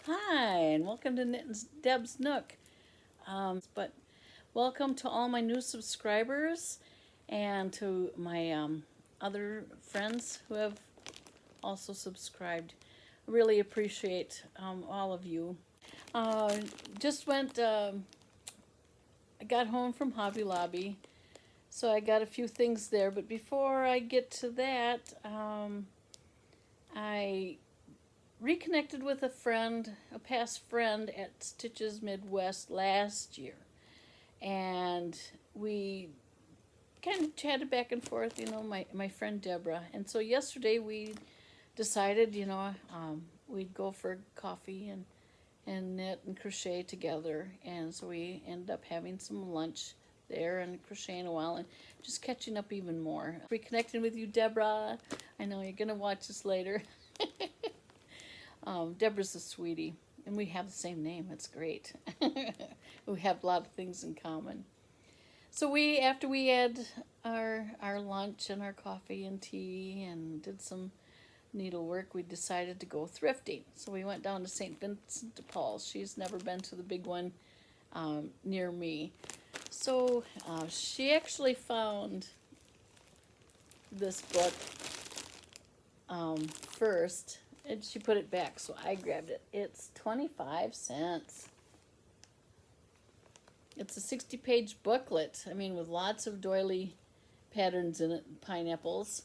Hi, and welcome to Knit and Deb's Nook. But welcome to all my new subscribers and to my other friends who have also subscribed. I really appreciate all of you. Uh, just went, I got home from Hobby Lobby, so I got a few things there. But before I get to that, I reconnected with a friend, a past friend at Stitches Midwest last year. And we kind of chatted back and forth, my friend Deborah. And so yesterday we decided, we'd go for coffee and knit and crochet together. And so we ended up having some lunch there and crocheting a while and just catching up even more. Reconnecting with you, Deborah. I know you're going to watch this later. Deborah's a sweetie, and we have the same name. It's great. We have a lot of things in common. So after we had our lunch and our coffee and tea and did some needlework, we decided to go thrifting. So we went down to St. Vincent de Paul. She's never been to the big one near me. So she actually found this book first, and she put it back, so I grabbed it. It's 25 cents. It's a 60-page booklet, with lots of doily patterns in it, pineapples.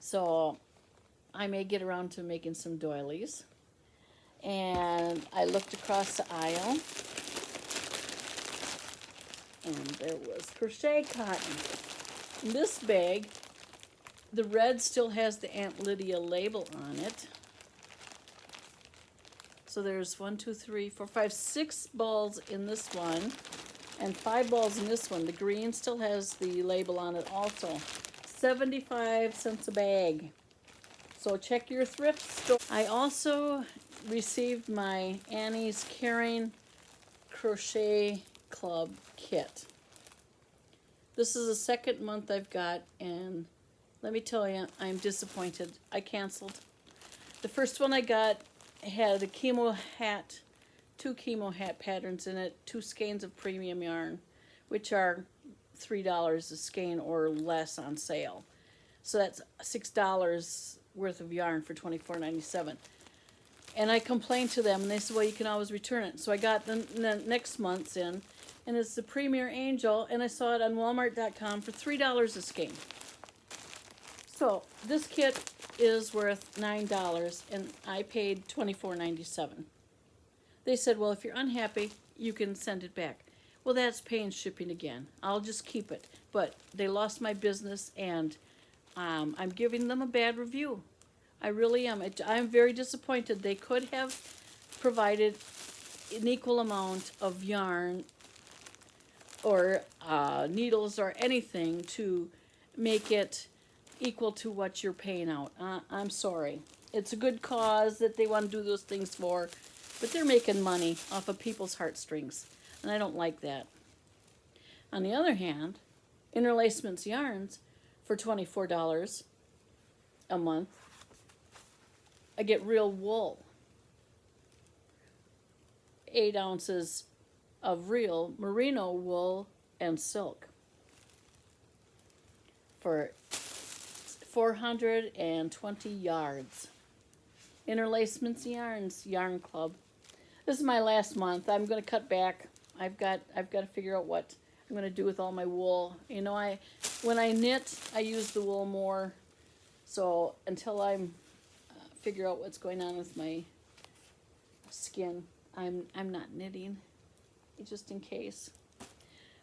So I may get around to making some doilies. And I looked across the aisle, and there was crochet cotton. In this bag, the red still has the Aunt Lydia label on it. So there's 6 balls in this one and 5 balls in this one. The green still has the label on it also. 75 cents a bag. So check your thrift store. I also received my Annie's Caring Crochet Club kit. This is the second month I've got, and let me tell you, I'm disappointed. I canceled. The first one I got had a chemo hat, 2 chemo hat patterns in it, 2 skeins of premium yarn, which are $3 a skein or less on sale. So that's $6 worth of yarn for $24.97. And I complained to them, and they said, well, you can always return it. So I got the next month's in, and it's the Premier Angel, and I saw it on Walmart.com for $3 a skein. So this kit is worth $9, and I paid $24.97. They said, well, if you're unhappy, you can send it back. Well, that's paying shipping again. I'll just keep it. But they lost my business, and I'm giving them a bad review. I really am. I'm very disappointed. They could have provided an equal amount of yarn or needles or anything to make it equal to what you're paying out. I'm sorry. It's a good cause that they want to do those things for, but they're making money off of people's heartstrings, and I don't like that. On the other hand, Interlacements Yarns for $24 a month, I get real wool. 8 ounces of real merino wool and silk for 420 yards. Interlacements Yarns Yarn Club. This is my last month. I'm going to cut back. I've got to figure out what I'm going to do with all my wool. When I knit, I use the wool more. So until I figure out what's going on with my skin, I'm not knitting, just in case.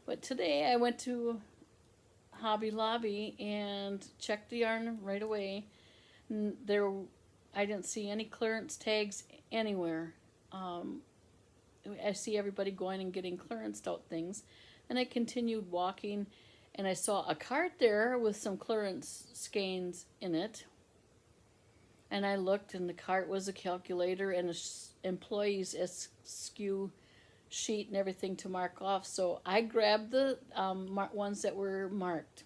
But today I went to Hobby Lobby and checked the yarn right away. I didn't see any clearance tags anywhere. I see everybody going and getting clearanced out things, and I continued walking, and I saw a cart there with some clearance skeins in it, and I looked, and the cart was a calculator and an employee's SKU sheet and everything to mark off. So I grabbed the ones that were marked,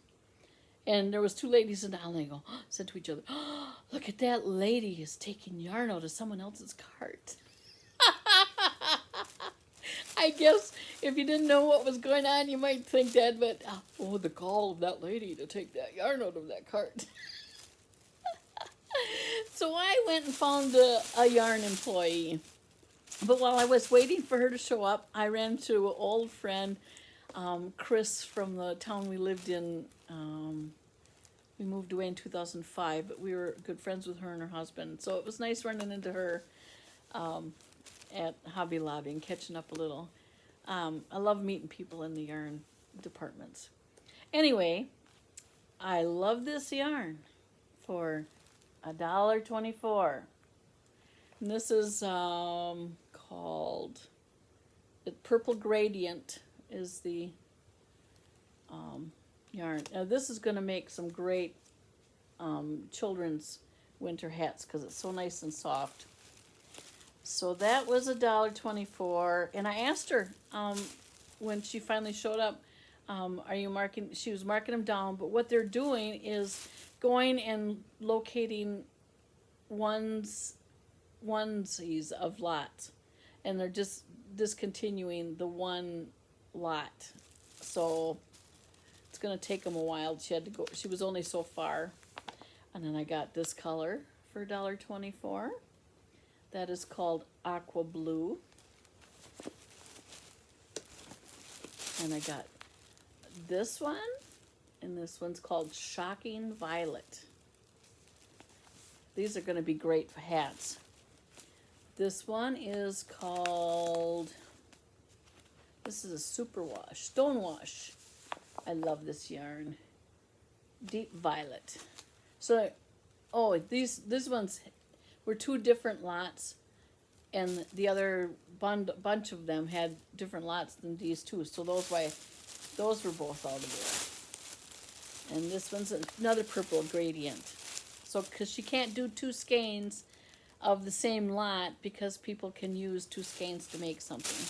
and there was 2 ladies in the aisle, and they said to each other, oh, look at that lady is taking yarn out of someone else's cart. I guess if you didn't know what was going on, you might think that, but oh, the call of that lady to take that yarn out of that cart. So I went and found a yarn employee. But while I was waiting for her to show up, I ran into an old friend, Chris, from the town we lived in. We moved away in 2005, but we were good friends with her and her husband. So it was nice running into her at Hobby Lobby and catching up a little. I love meeting people in the yarn departments. Anyway, I love this yarn for $1.24. And this is called Purple Gradient is the yarn. Now this is going to make some great children's winter hats because it's so nice and soft. So that was $1.24, and I asked her when she finally showed up, are you marking? She was marking them down, but what they're doing is going and locating onesies of lots, and they're just discontinuing the one lot. So it's gonna take them a while. She had to go. She was only so far, and then I got this color for $1.24. That is called Aqua Blue. And I got this one, and this one's called Shocking Violet. These are going to be great for hats. This one is called, this is a super wash, stone wash. I love this yarn. Deep Violet. So, oh, these ones were two different lots, and the other bunch of them had different lots than these two. So those were both all together. And this one's another purple gradient. So because she can't do two skeins of the same lot because people can use two skeins to make something,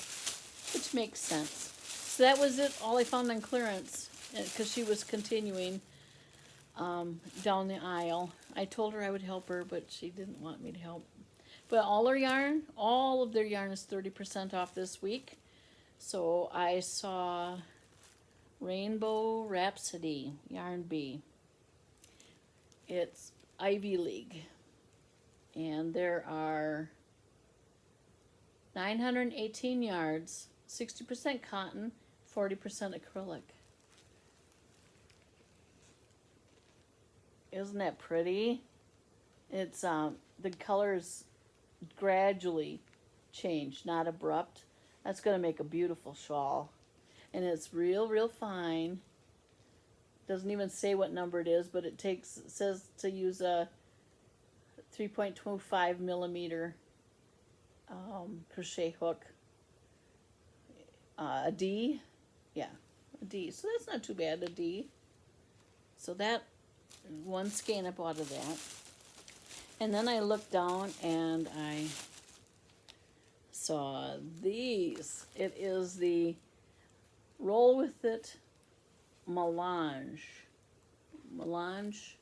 which makes sense. So that was it. All I found on clearance because she was continuing down the aisle. I told her I would help her, but she didn't want me to help. But all of their yarn is 30% off this week. So I saw Rainbow Rhapsody Yarn Bee. It's Ivy League. And there are 918 yards, 60% cotton, 40% acrylic. Isn't that pretty? It's the colors gradually change, not abrupt. That's going to make a beautiful shawl. And it's real fine. Doesn't even say what number it is, but it says to use a 3.25 millimeter crochet hook. A D? Yeah, a D. So that's not too bad, a D. So that one skein up out of that. And then I looked down and I saw these. It is the Roll With It Melange. 100%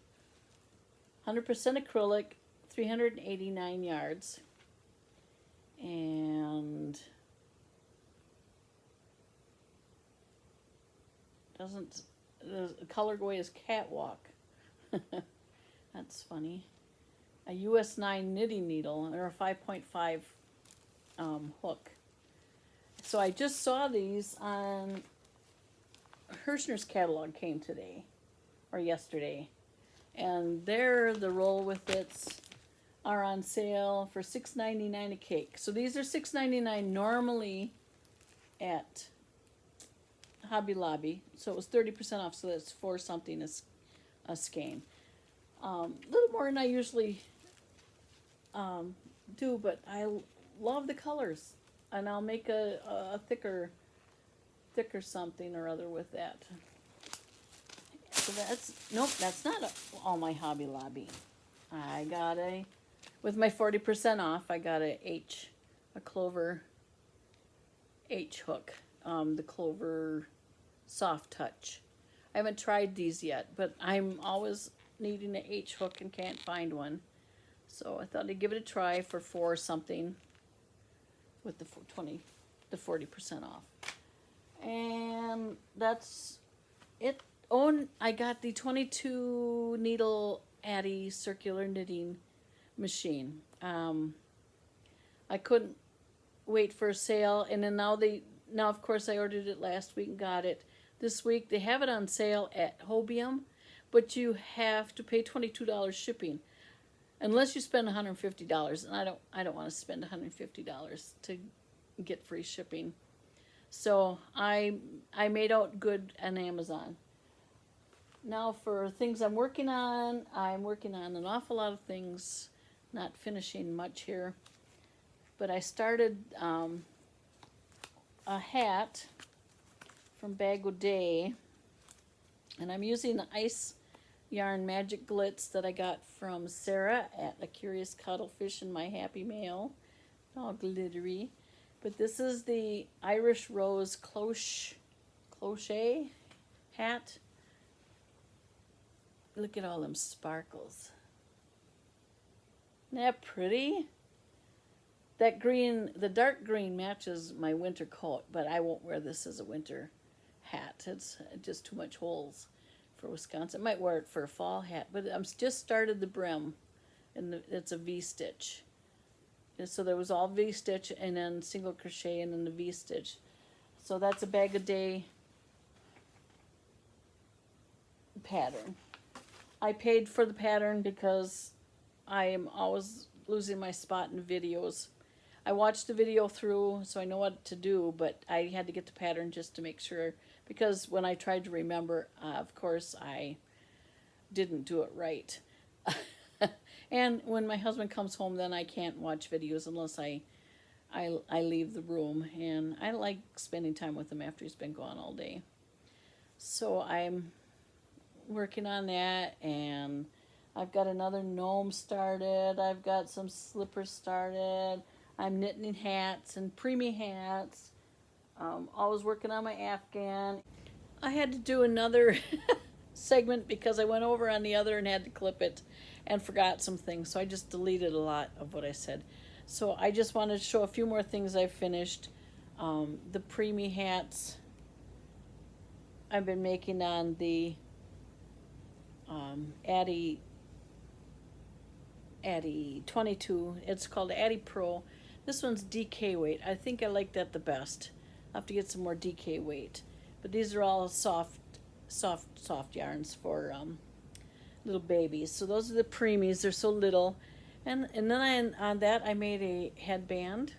acrylic, 389 yards. And the colorway is Catwalk. That's funny. A US 9 knitting needle or a 5.5 hook. So I just saw these on Hirschner's catalog came today or yesterday, and the Roll With It's are on sale for $6.99 a cake. So these are $6.99 normally at Hobby Lobby. So it was 30% off. So that's $4 something a skein. A little more than I usually do, but I love the colors, and I'll make a thicker something or other with that. So that's not all my Hobby Lobby. I got with my 40% off, I got a Clover H hook, the Clover Soft Touch. I haven't tried these yet, but I'm always needing an H hook and can't find one. So I thought I'd give it a try for $4 something with the 20 the 40% off. And that's it. Oh, I got the 22 needle Addy circular knitting machine. I couldn't wait for a sale, and then now of course I ordered it last week and got it this week. They have it on sale at Hobium, but you have to pay $22 shipping unless you spend $150, and I don't want to spend $150 to get free shipping. So I made out good on Amazon. Now for things I'm working on an awful lot of things, not finishing much here. But I started a hat from Bag O' Day, and I'm using the Ice Yarn Magic Glitz that I got from Sarah at A Curious Cuddlefish in my Happy Mail. All glittery. But this is the Irish Rose Crochet hat. Look at all them sparkles. Isn't that pretty? That green, the dark green matches my winter coat, but I won't wear this as a winter hat. It's just too much holes for Wisconsin. I might wear it for a fall hat, but I'm just started the brim, and it's a V-stitch. And so there was all V-stitch and then single crochet and then the V-stitch. So that's a Bag O' Day pattern. I paid for the pattern because I am always losing my spot in videos. I watched the video through, so I know what to do, but I had to get the pattern just to make sure, because when I tried to remember, of course, I didn't do it right. And when my husband comes home, then I can't watch videos unless I leave the room, and I like spending time with him after he's been gone all day. So I'm working on that, and I've got another gnome started. I've got some slippers started. I'm knitting hats and preemie hats. Always working on my Afghan. I had to do another segment because I went over on the other and had to clip it and forgot some things. So I just deleted a lot of what I said. So I just wanted to show a few more things I finished. The preemie hats I've been making on the Addy 22. It's called Addy Pro. This one's DK weight. I think I like that the best. I'll have to get some more DK weight. But these are all soft yarns for little babies. So those are the preemies. They're so little. And then on that I made a headband.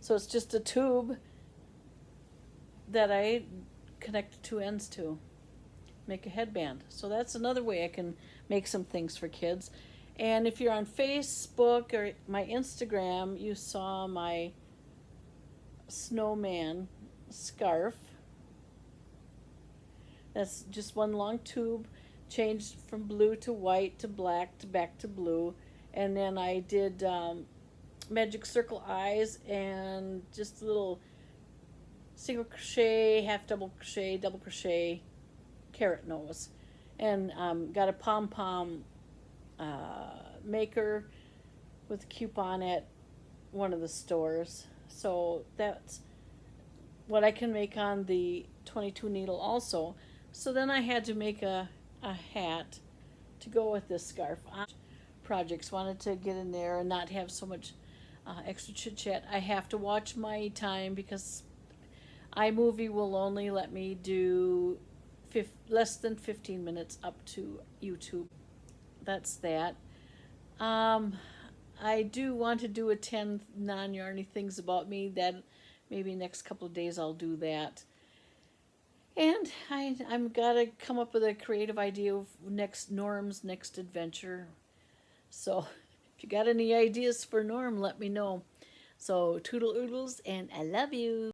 So it's just a tube that I connect two ends to. Make a headband. So that's another way I can make some things for kids. And if you're on Facebook or my Instagram, you saw my snowman scarf. That's just one long tube, changed from blue to white to black to back to blue. And then I did magic circle eyes and just a little single crochet, half double crochet, carrot nose. And got a pom-pom maker with a coupon at one of the stores. So that's what I can make on the 22 needle also. So then I had to make a hat to go with this scarf. Projects, wanted to get in there and not have so much extra chit chat. I have to watch my time because iMovie will only let me do less than 15 minutes up to YouTube. That's that. I do want to do a 10 non-yarny things about me. That maybe next couple of days I'll do that. And I'm gotta come up with a creative idea of Norm's next adventure. So if you got any ideas for Norm, let me know. So toodle oodles, and I love you.